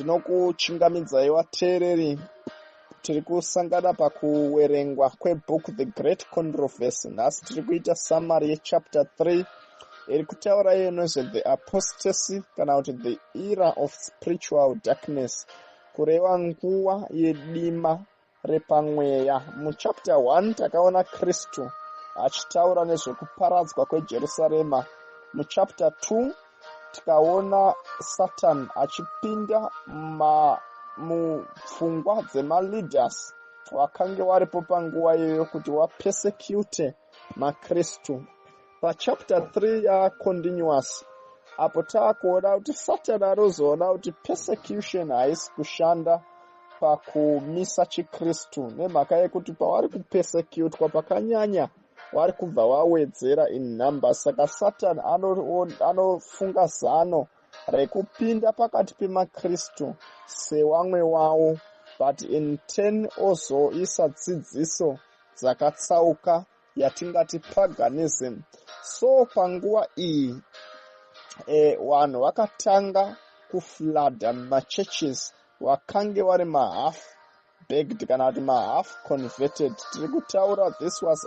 Ndinokuchingamidzai vateereri, tiri kusangana pakuwerengwa kwebhuku The Great Controversy. Nhasi tiri kuita summary yechapter 3 iri kutaura iyo nezve the apostasy kana kuti the era of spiritual darkness, kureva nguva yedima repamweya. Muchapter 1 takaona Kristu achitaura nezvekuparadzwa kweJerusarema. Muchapter 2 tikaona Satan achipinda mupfungwa dzemaleaders vakange varipo panguva iyoyo kuti vapersecute maKristu. Pachapter 3 yacontinuous, apo taakuona kuti Satan anozoona kuti persecution haisi kushanda pakumisa chiKristu, nemhaka yekuti pavari kupersecutwa pakanyanya vari kubva vawedzera in numbers. Saka Satan anofunga zano rekupinda pakati pemakristu sewamwe wavo, but in turn ozoisa dzidziso dzakatsauka yatingati paganism. So panguva iyi vanhu vakatanga kufladha machurches vakange vari mahalf baked kana kuti mahalf converted. Tiri kutaura this was